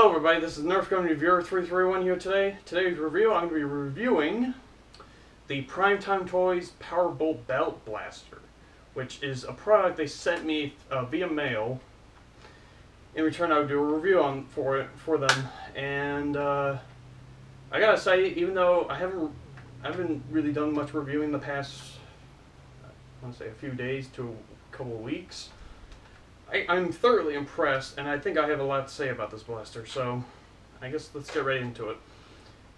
Hello everybody, this is Nerf Gun Reviewer 331 here today. Today's review, I'm going to be reviewing the PrimeTimeToys PowerBolt Belt Blaster, which is a product they sent me via mail. In return, I would do a review for them, and I gotta say, even though I haven't really done much reviewing the past, I want to say a few days to a couple of weeks, I'm thoroughly impressed, and I think I have a lot to say about this blaster, so I guess let's get right into it.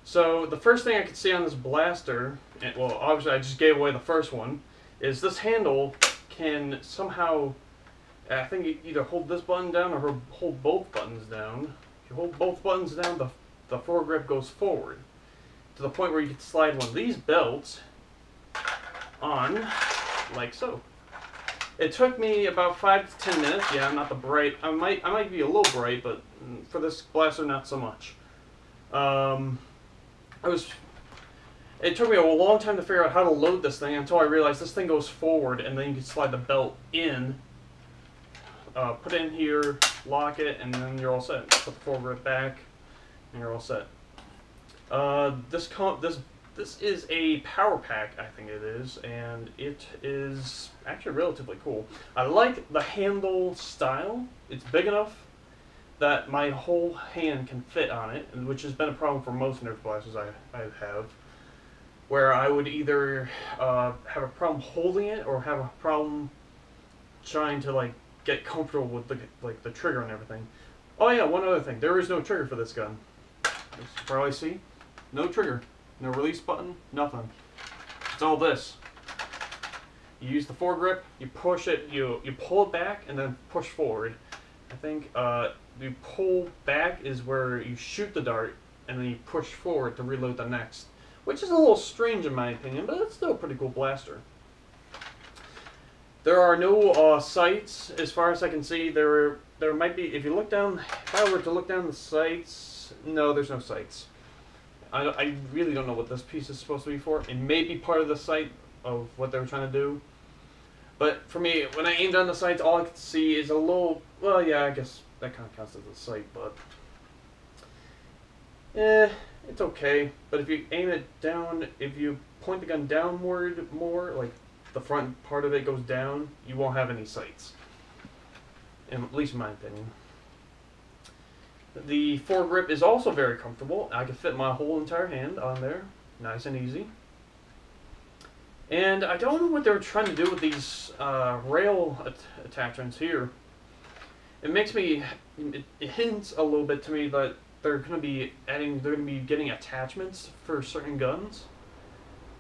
So the first thing I could see on this blaster, and, well, obviously I just gave away the first one, is this handle can somehow, I think you either hold this button down or hold both buttons down. If you hold both buttons down, the foregrip goes forward, to the point where you can slide one of these belts on, like so. It took me about 5 to 10 minutes. Yeah, I'm not the bright. I might be a little bright, but for this blaster, not so much. It took me a long time to figure out how to load this thing until I realized this thing goes forward, and then you can slide the belt in, put it in here, lock it, and then you're all set. Put the foregrip back, and you're all set. This is a power pack, I think it is, and it is actually relatively cool. I like the handle style. It's big enough that my whole hand can fit on it, which has been a problem for most Nerf blasters I have, where I would either have a problem holding it or have a problem trying to get comfortable with the trigger and everything. Oh yeah, one other thing, there is no trigger for this gun. As you probably see, no trigger. No release button, nothing. It's all this. You use the foregrip, you push it, you pull it back, and then push forward. I think you pull back is where you shoot the dart, and then you push forward to reload the next. Which is a little strange in my opinion, but it's still a pretty cool blaster. There are no sights, as far as I can see. There might be, if you look down, if I were to look down the sights, no, there's no sights. I really don't know what this piece is supposed to be for. It may be part of the sight of what they were trying to do. But for me, when I aimed on the sights, all I could see is a little, well, yeah, I guess that kind of counts as a sight, but it's okay. But if you aim it down, if you point the gun downward more, like the front part of it goes down, you won't have any sights. At least in my opinion. The foregrip is also very comfortable. I can fit my whole entire hand on there, nice and easy. And I don't know what they're trying to do with these rail attachments here. It makes me, it hints a little bit to me that they're going to be getting attachments for certain guns.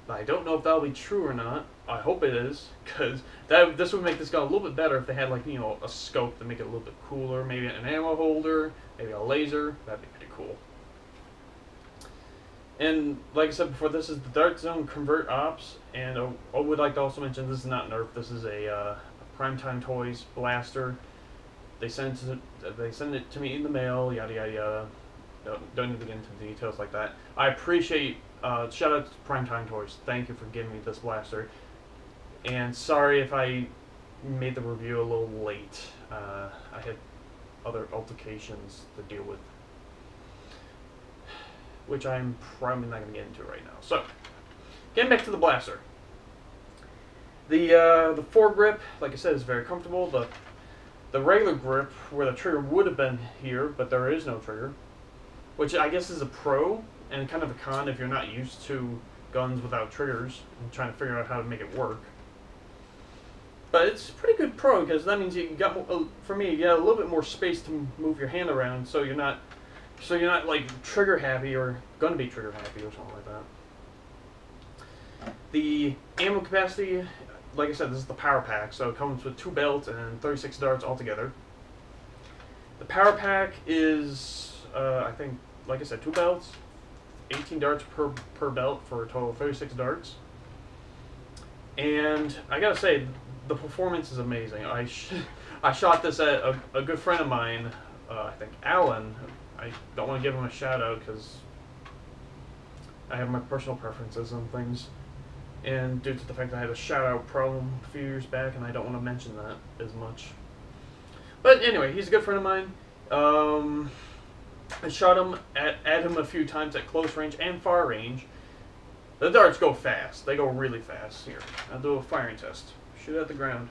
I don't know if that'll be true or not. I hope it is, because this would make this gun a little bit better if they had, like, you know, a scope to make it a little bit cooler, maybe an ammo holder, maybe a laser. That'd be pretty cool. And like I said before, this is the Dart Zone Convert Ops, and I would like to also mention this is not Nerf. This is a PrimeTimeToys blaster. They send it to me in the mail. Yada yada yada. Don't need to get into the details like that. I appreciate. Shout out to PrimeTimeToys. Thank you for giving me this blaster. And sorry if I made the review a little late. I had other altercations to deal with, which I'm probably not going to get into right now. So, getting back to the blaster. The foregrip, like I said, is very comfortable. The regular grip, where the trigger would have been here, but there is no trigger, which I guess is a pro and kind of a con if you're not used to guns without triggers and trying to figure out how to make it work. But it's a pretty good pro, because that means you got, for me, you got a little bit more space to move your hand around, so you're not like trigger happy or gonna be trigger happy or something like that. The ammo capacity, like I said, this is the power pack, so it comes with 2 belts and 36 darts altogether. The power pack is, I think, like I said, 2 belts, 18 darts per belt for a total of 36 darts. And I gotta say, the performance is amazing. I shot this at a good friend of mine, I think Alan. I don't want to give him a shout out because I have my personal preferences on things. And due to the fact that I had a shout out problem a few years back, and I don't want to mention that as much. But anyway, he's a good friend of mine. I shot him at him a few times at close range and far range. The darts go fast. They go really fast. Here, I'll do a firing test. Shoot at the ground.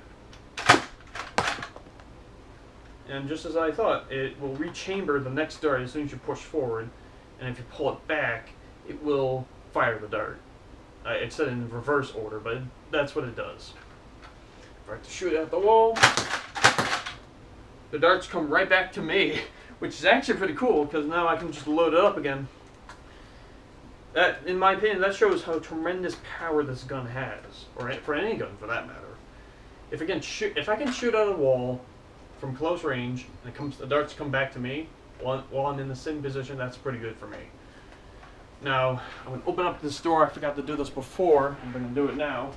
And just as I thought, it will rechamber the next dart as soon as you push forward. And if you pull it back, it will fire the dart. It's said in reverse order, but that's what it does. If I have to shoot at the wall, the darts come right back to me, which is actually pretty cool because now I can just load it up again. That, in my opinion, that shows how tremendous power this gun has, or for any gun for that matter. If I can shoot at a wall from close range and the darts come back to me while I'm in the sitting position, that's pretty good for me. Now, I'm going to open up this door. I forgot to do this before. I'm going to do it now.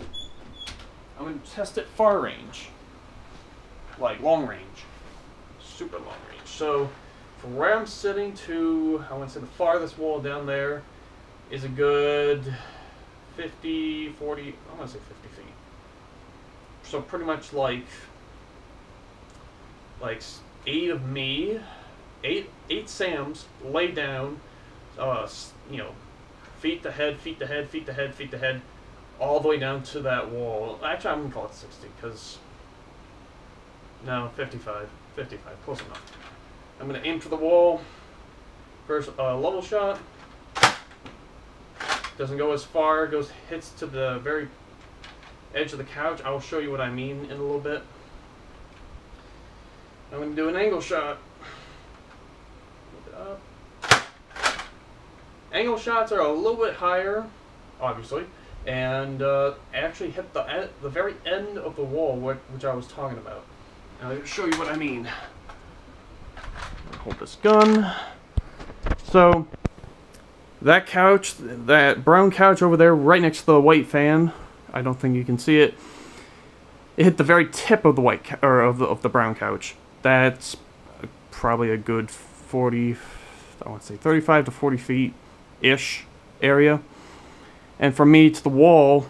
I'm going to test it far range. Like long range. Super long range. So, from where I'm sitting to, I want to say the farthest wall down there is a good 50, 40, I want to say 50 feet. So pretty much like 8 of me, 8 Sams lay down, you know, feet to head, feet to head, feet to head, feet to head, all the way down to that wall. Actually, I'm going to call it 60, because, no, 55, close enough. I'm going to aim for the wall. First, level shot. Doesn't go as far, hits to the very edge of the couch. I'll show you what I mean in a little bit. I'm going to do an angle shot. Look it up. Angle shots are a little bit higher, obviously, and actually hit the very end of the wall, which I was talking about. Now, I'll show you what I mean. Hold this gun. So, that couch, that brown couch over there, right next to the white fan, I don't think you can see it. It hit the very tip of the of the brown couch. That's probably a good 40, I want to say 35 to 40 feet ish area. And from me to the wall,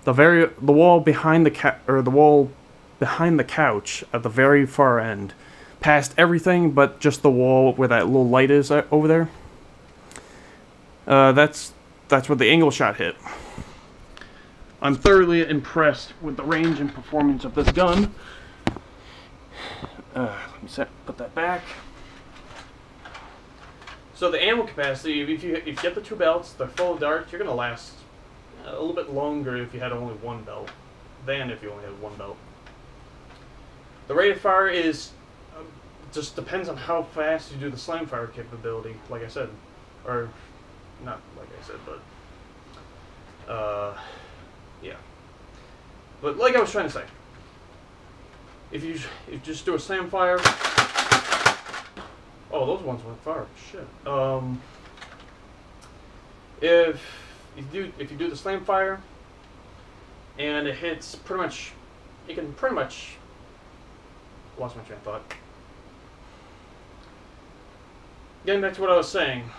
the wall behind the wall behind the couch at the very far end, past everything but just the wall where that little light is over there. That's where the angle shot hit. I'm thoroughly impressed with the range and performance of this gun. Let me put that back. So the ammo capacity, if you get the 2 belts, they're full of darts, you're going to last a little bit longer if you had only 1 belt than if you only had 1 belt. The rate of fire is just depends on how fast you do the slam fire capability, like I said. Or, not like I said, but yeah. But like I was trying to say, if you just do a slam fire, oh, those ones went far. Shit. If you do the slam fire and it hits pretty much, you can pretty much lost my train of thought. Getting back to what I was saying.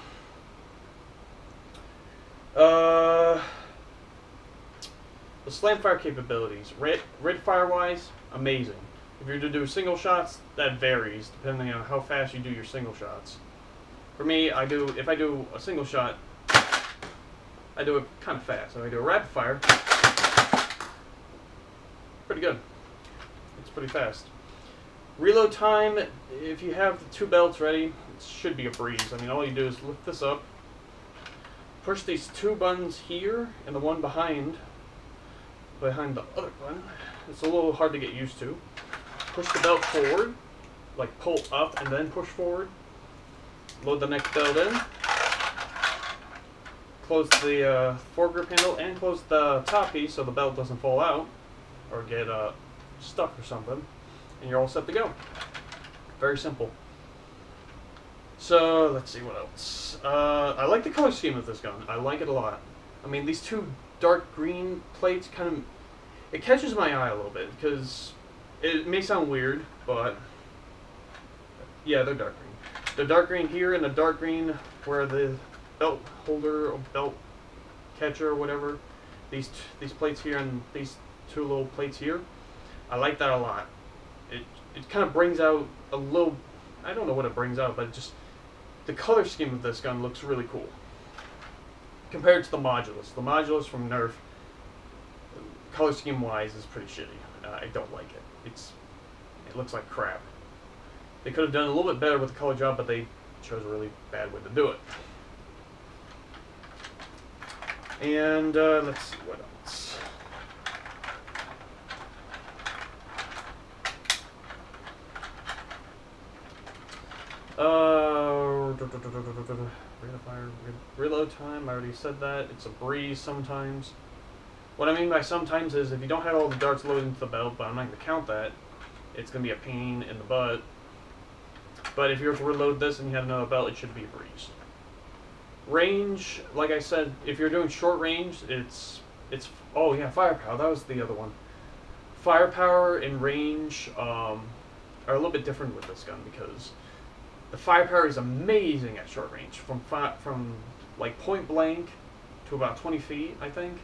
The slam fire capabilities, rate fire wise, amazing. If you're to do single shots, that varies depending on how fast you do your single shots. For me, if I do a single shot, I do it kind of fast. If I do a rapid fire, pretty good. It's pretty fast. Reload time, if you have the 2 belts ready, it should be a breeze. I mean, all you do is lift this up, push these 2 buttons here, and the one behind the other one. It's a little hard to get used to. Push the belt forward, like pull up and then push forward. Load the next belt in. Close the foregrip handle and close the top piece so the belt doesn't fall out or get stuck or something. And you're all set to go. Very simple. So, let's see what else. I like the color scheme of this gun. I like it a lot. I mean, these 2 dark green plates kind of, it catches my eye a little bit because it may sound weird, but yeah, they're dark green. The dark green here and the dark green where the belt holder or belt catcher or whatever, these plates here and these 2 little plates here, I like that a lot. It kind of brings out a little, I don't know what it brings out, but it just, the color scheme of this gun looks really cool compared to the Modulus. The Modulus from Nerf, color scheme wise, is pretty shitty. I don't like it. It looks like crap. They could have done a little bit better with the color job, but they chose a really bad way to do it. And let's see what else. Rate of fire, reload time, I already said that. It's a breeze sometimes. What I mean by sometimes is if you don't have all the darts loaded into the belt, but I'm not going to count that, it's going to be a pain in the butt. But if you were to reload this and you had another belt, it should be a breeze. Range, like I said, if you're doing short range, it's oh yeah, firepower, that was the other one. Firepower and range are a little bit different with this gun because the firepower is amazing at short range, from like point blank to about 20 feet, I think.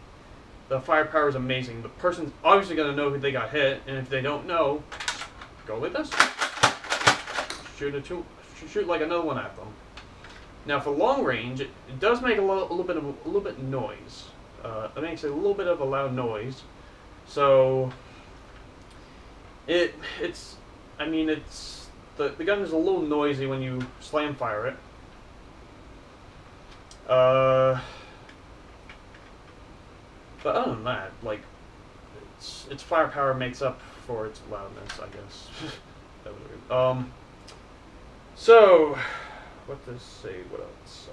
The firepower is amazing. The person's obviously going to know who they got hit, and if they don't know, go with this. Shoot like another one at them. Now for long range, it does make a little bit noise. It makes a little bit of a loud noise. So the gun is a little noisy when you slam fire it. But other than that, like its firepower makes up for its loudness, I guess. That was weird. So what does it say? What else?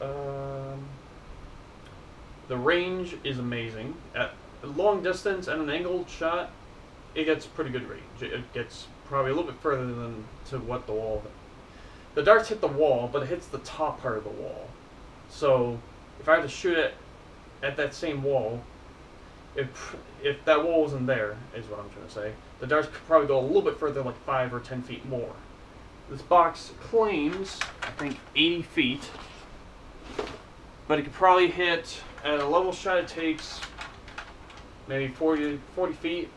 The range is amazing. At long distance and an angled shot, it gets pretty good range. It gets probably a little bit further than to what the wall. The darts hit the wall, but it hits the top part of the wall. So if I had to shoot it at that same wall, if that wall wasn't there, is what I'm trying to say, the darts could probably go a little bit further, like 5 or 10 feet more. This box claims, I think, 80 feet, but it could probably hit, at a level shot it takes maybe 40 feet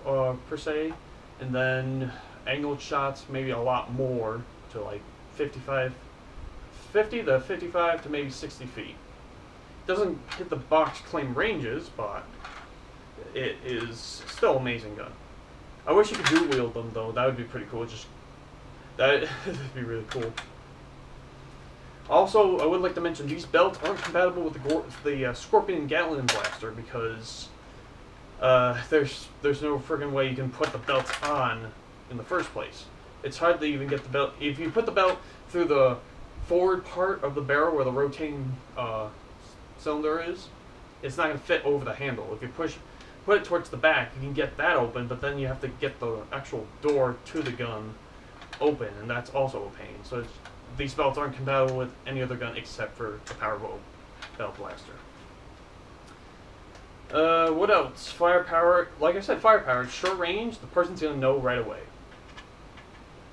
per se, and then angled shots maybe a lot more, to like 50 to 55 to maybe 60 feet. It doesn't hit the box claim ranges, but it is still an amazing gun. I wish you could dual wield them though, that would be pretty cool. That would be really cool. Also, I would like to mention these belts aren't compatible with the Scorpion Gatling blaster because there's no friggin' way you can put the belts on in the first place. It's hard to even get the belt. If you put the belt through the forward part of the barrel where the rotating cylinder is, it's not going to fit over the handle. If you put it towards the back, you can get that open, but then you have to get the actual door to the gun open, and that's also a pain. So these belts aren't compatible with any other gun except for the PowerBolt belt blaster. What else? Firepower. Like I said, firepower. It's short range. The person's gonna know right away.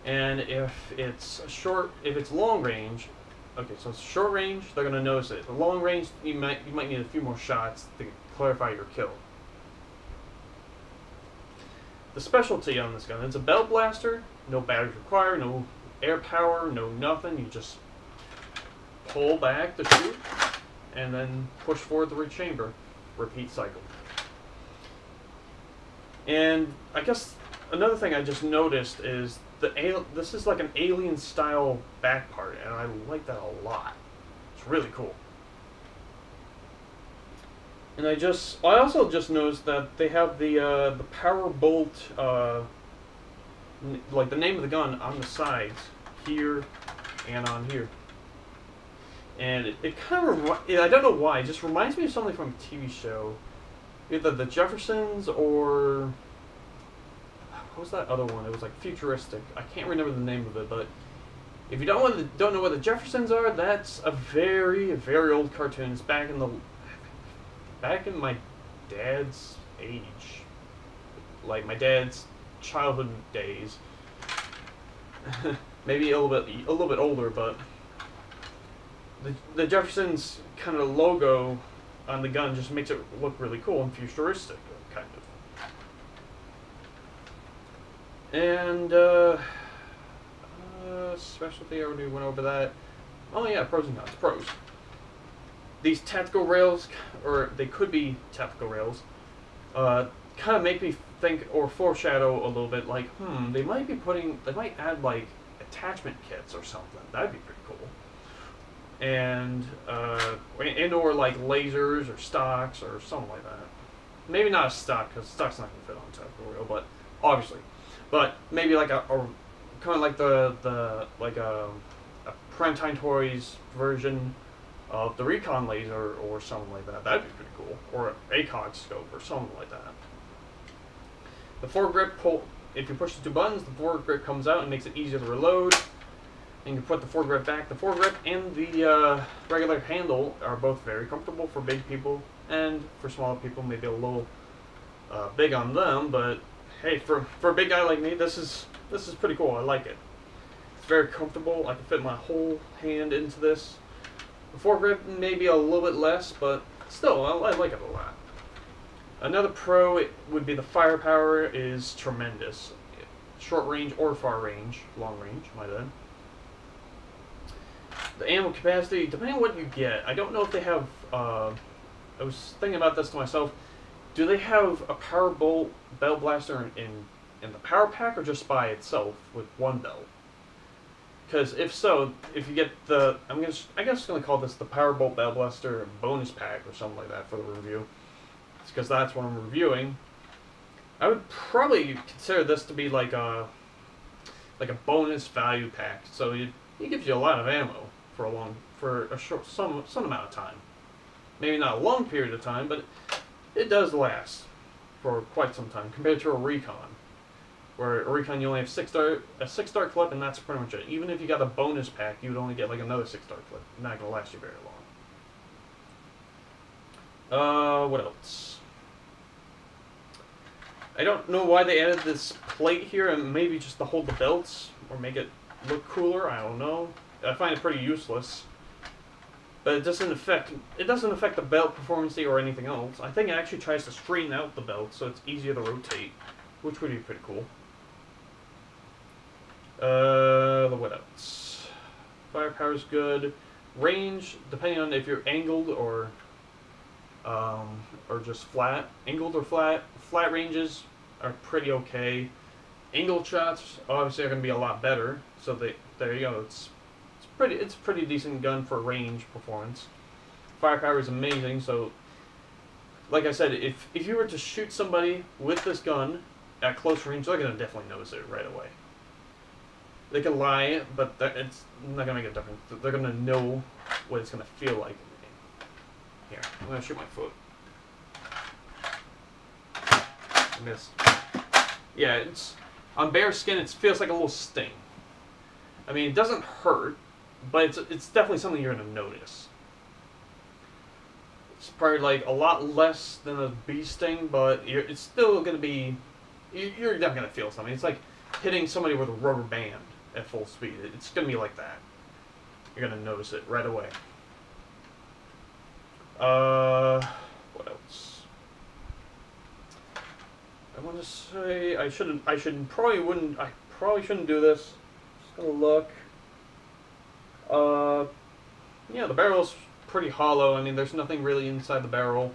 And if it's long range, okay, so it's short range, they're gonna notice it. The long range, you might need a few more shots to clarify your kill. The specialty on this gun, it's a belt blaster. No batteries required, no air power, no nothing. You just pull back to shoot, and then push forward the rechamber. Repeat cycle. And I guess another thing I just noticed is this is like an alien style back part, and I like that a lot. It's really cool. And I also just noticed that they have the PowerBolt, like the name of the gun on the sides here and on here. And it kind of, I don't know why, it just reminds me of something from a TV show. Either the Jeffersons or, what was that other one? It was like futuristic. I can't remember the name of it, but if you don't know what the Jeffersons are, that's a very, very old cartoon. It's back in my dad's age. Like my dad's childhood days. Maybe a little bit older, but the Jeffersons kind of logo on the gun just makes it look really cool and futuristic, kind of. And specialty, I already went over that. Oh yeah, pros and cons. Pros. These tactical rails, or they could be tactical rails, kind of make me think or foreshadow a little bit like, they might add like attachment kits or something. That'd be pretty cool. And or like lasers or stocks or something like that. Maybe not a stock, because stock's not gonna fit on a tactical rail, but obviously. But maybe like a kind of like a PrimeTimeToys version of the recon laser or something like that. That'd be pretty cool. Or an ACOG scope or something like that. The foregrip pull. If you push the 2 buttons, the foregrip comes out and makes it easier to reload. And you can put the foregrip back. The foregrip and the regular handle are both very comfortable for big people, and for smaller people, maybe a little big on them. But hey, for a big guy like me, this is pretty cool. I like it. It's very comfortable. I can fit my whole hand into this. The foregrip maybe a little bit less, but still, I like it a lot. Another pro would be the firepower is tremendous. Short range or far range, long range, my bad. The ammo capacity, depending on what you get, I don't know if they have, I was thinking about this to myself, do they have a PowerBolt bell blaster in the power pack or just by itself with one bell? Because if so, if you get the, I guess I'm gonna call this the PowerBolt bell blaster bonus pack or something like that for the review. It's because that's what I'm reviewing. I would probably consider this to be like a bonus value pack. So it gives you a lot of ammo for a short some amount of time. Maybe not a long period of time, but it does last for quite some time compared to a recon. Where a recon you only have a 6-star clip, and that's pretty much it. Even if you got a bonus pack, you would only get like another 6-star clip. Not gonna last you very long. What else? I don't know why they added this plate here, and maybe just to hold the belts or make it look cooler. I don't know. I find it pretty useless. But it doesn't affect the belt performance or anything else. I think it actually tries to straighten out the belt so it's easier to rotate, which would be pretty cool. What else? Firepower's good. Range, depending on if you're angled or just flat. Angled or flat. Flat ranges are pretty okay. Angled shots obviously are going to be a lot better. So there you go. It's a pretty decent gun for range performance. Firepower is amazing. So, like I said, if you were to shoot somebody with this gun at close range, they're going to definitely notice it right away. They can lie, but it's not going to make a difference. They're going to know what it's going to feel like. Here, I'm going to shoot my foot. I missed. Yeah, it's on bare skin. It feels like a little sting. I mean, it doesn't hurt, but it's definitely something you're going to notice. It's probably like a lot less than a bee sting, but it's still going to be. You're definitely going to feel something. It's like hitting somebody with a rubber band at full speed. It's going to be like that. You're going to notice it right away. What else? I want to say I probably shouldn't do this. Just gonna look. Yeah, the barrel's pretty hollow. I mean, there's nothing really inside the barrel.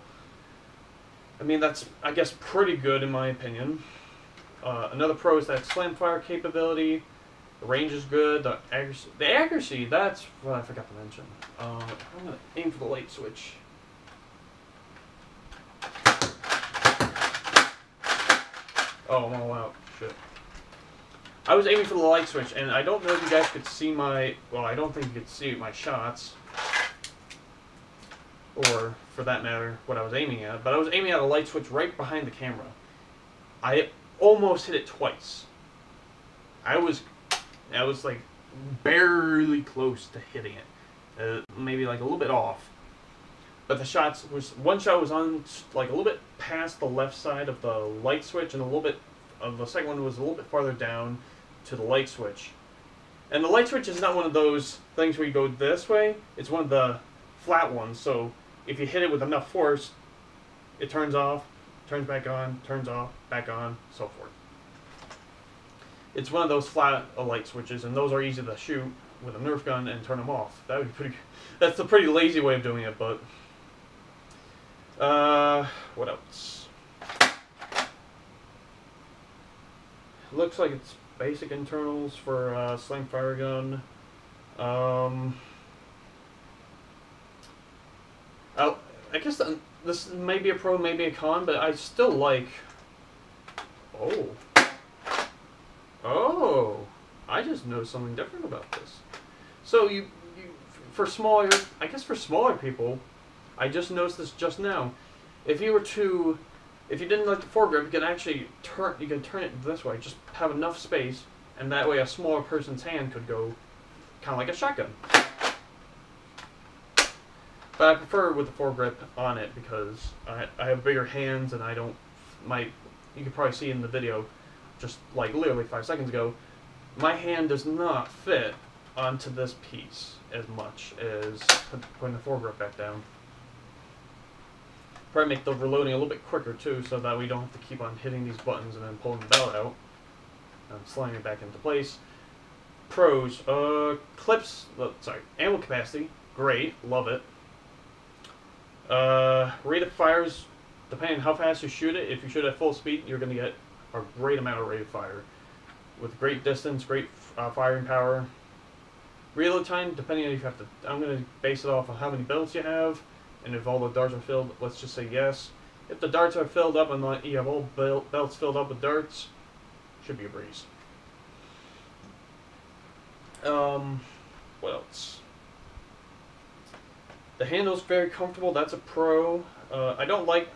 I mean, that's, I guess, pretty good in my opinion. Another pro is that slam fire capability. The range is good. The accuracy, that's what I forgot to mention. I'm gonna aim for the light switch. Oh, I'm all out. Shit. I was aiming for the light switch, and I don't know if you guys could see my... Well, I don't think you could see my shots. Or, for that matter, what I was aiming at. But I was aiming at a light switch right behind the camera. I almost hit it twice. I was like, barely close to hitting it. Maybe like a little bit off. But the shots was, one shot was on like a little bit past the left side of the light switch, and a little bit of the second one was a little bit farther down to the light switch. And the light switch is not one of those things where you go this way. It's one of the flat ones. So if you hit it with enough force, it turns off, turns back on, turns off, back on, so forth. It's one of those flat light switches, and those are easy to shoot. with a Nerf gun and turn them off. That would be pretty. That's a pretty lazy way of doing it, but what else? Looks like it's basic internals for sling fire gun. I guess this may be a pro, maybe a con, but I still like. Oh, I just noticed something different about this. So for smaller, I guess for smaller people, I just noticed this just now. If you didn't like the foregrip, you can actually turn it this way. Just have enough space, and that way a smaller person's hand could go kind of like a shotgun. But I prefer with the foregrip on it because I have bigger hands and you could probably see in the video, just like literally 5 seconds ago, my hand does not fit onto this piece as much as putting the foregrip back down. Probably make the reloading a little bit quicker too, so that we don't have to keep on hitting these buttons and then pulling the belt out and sliding it back into place. Pros, ammo capacity, great, love it. Rate of fires, depending on how fast you shoot it, if you shoot at full speed, you're going to get a great amount of rate of fire. With great distance, great firing power. Reload time, depending on if you have to, I'm going to base it off of how many bullets you have, and if all the darts are filled, let's just say yes. If the darts are filled up and you have all belts filled up with darts, should be a breeze. What else? The handle's very comfortable. That's a pro. I like,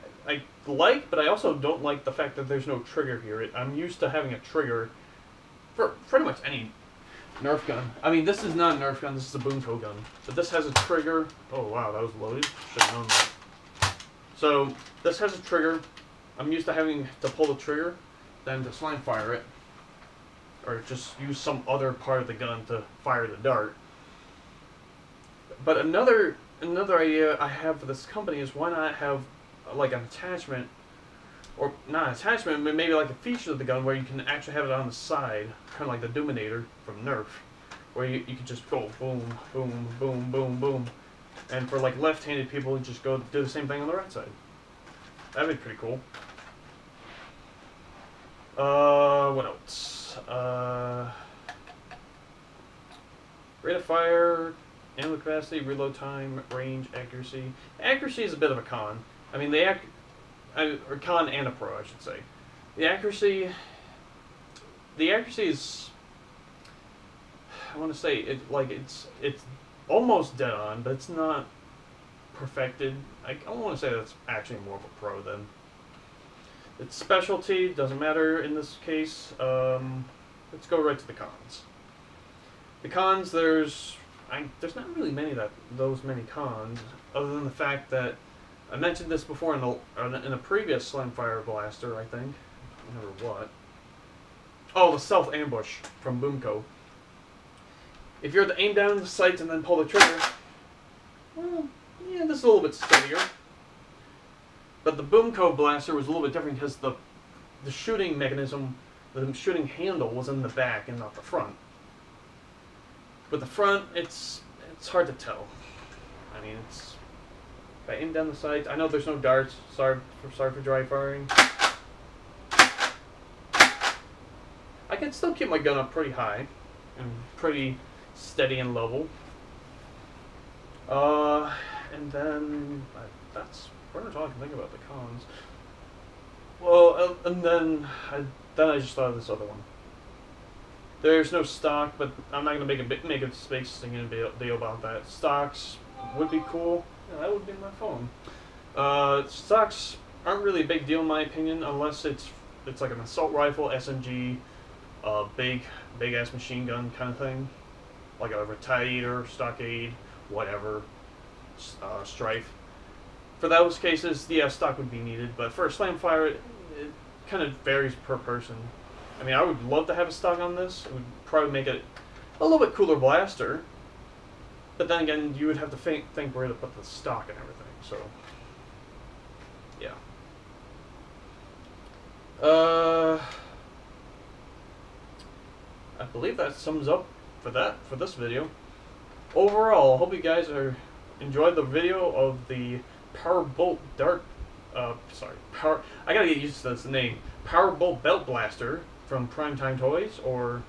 but I also don't like the fact that there's no trigger here. I'm used to having a trigger for pretty much any Nerf gun. I mean, this is not a Nerf gun. This is a Boomco gun. But this has a trigger. Oh wow, that was loaded. Should have known that. So this has a trigger. I'm used to having to pull the trigger, then to slam fire it, or just use some other part of the gun to fire the dart. But another idea I have for this company is why not have like an attachment, or not an attachment, but maybe like a feature of the gun where you can actually have it on the side, kind of like the Dominator from Nerf, where you can just go boom, boom, boom, boom, boom, and for like left-handed people, just go do the same thing on the right side. That'd be pretty cool. What else? Rate of fire, ammo capacity, reload time, range, accuracy. Accuracy is a bit of a con. I mean, or con and a pro, I should say. The accuracy is, I want to say it's almost dead on, but it's not perfected. I want to say that's actually more of a pro than. Its specialty doesn't matter in this case. Let's go right to the cons. The cons, there's not really those many cons, other than the fact that I mentioned this before in a previous Slimfire blaster, I think. I don't remember what. Oh, the self ambush from Boomco. If you're to aim down the sights and then pull the trigger, well, yeah, this is a little bit steadier. But the Boomco blaster was a little bit different because the shooting mechanism, the shooting handle was in the back and not the front. With the front, it's hard to tell. I mean, if I aim down the sights, I know there's no darts. Sorry for dry firing. I can still keep my gun up pretty high and pretty steady and level. And then that's pretty much all I can think about the cons. Well, and then I just thought of this other one. There's no stock, but I'm not gonna make a space thing and a deal about that. Stocks would be cool. Yeah, that would be my phone. Stocks aren't really a big deal in my opinion, unless it's like an assault rifle, SMG, big ass machine gun kind of thing, like a Retaliator, Stockade, whatever, Strife. For those cases, yeah, stock would be needed. But for a Slamfire, it kind of varies per person. I mean, I would love to have a stock on this. It would probably make it a little bit cooler blaster. But then again, you would have to think where to put the stock and everything. So, yeah. I believe that sums up for this video. Overall, I hope you guys enjoyed the video of the PowerBolt Dart. I gotta get used to this name. PowerBolt Belt Blaster from PrimeTimeToys, or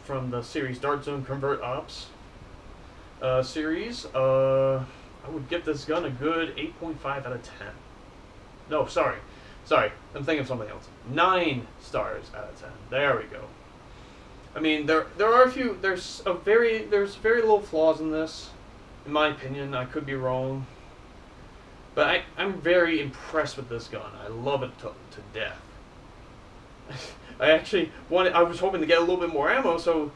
from the series Dart Zone Convert Ops series. I would give this gun a good 8.5 out of 10. No, sorry, I'm thinking of something else. 9 stars out of 10. There we go. I mean, there are a few. There's very little flaws in this, in my opinion. I could be wrong, but I'm very impressed with this gun. I love it to death. I was hoping to get a little bit more ammo so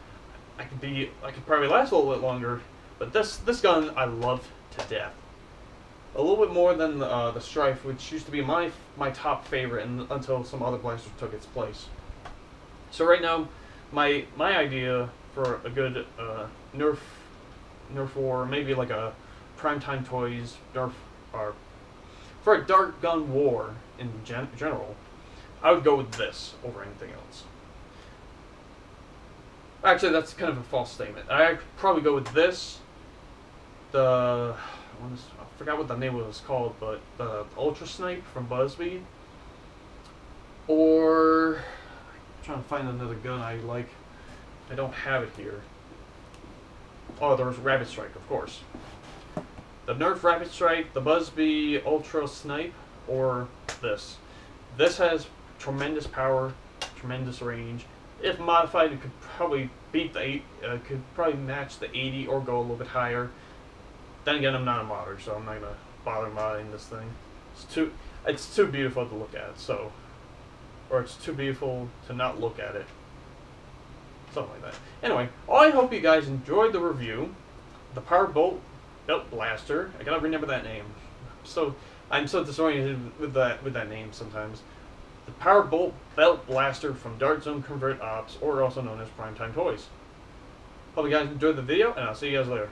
I could probably last a little bit longer. But this gun I love to death. A little bit more than the Strife, which used to be my top favorite, until some other blasters took its place. So right now, my idea for a good Nerf war, maybe like a PrimeTimeToys Nerf, or for a dart gun war in general, I would go with this over anything else. Actually, that's kind of a false statement. I'd probably go with this. I forgot what the name was called, but the Ultra Snipe from Buzzbee. Or I'm trying to find another gun I like. I don't have it here. Oh, there's Rapid Strike, of course. The Nerf Rapid Strike, the Buzzbee Ultra Snipe, or this. This has tremendous power, tremendous range. If modified, it could probably beat could probably match the 80 or go a little bit higher. Then again, I'm not a modder, so I'm not gonna bother modding this thing. It's too beautiful to look at, or it's too beautiful to not look at it. Something like that. Anyway, I hope you guys enjoyed the review. The PowerBolt Belt Blaster. I gotta remember that name. I'm so disoriented with that name sometimes. The PowerBolt Belt Blaster from Dart Zone Convert Ops, or also known as PrimeTimeToys. Hope you guys enjoyed the video, and I'll see you guys later.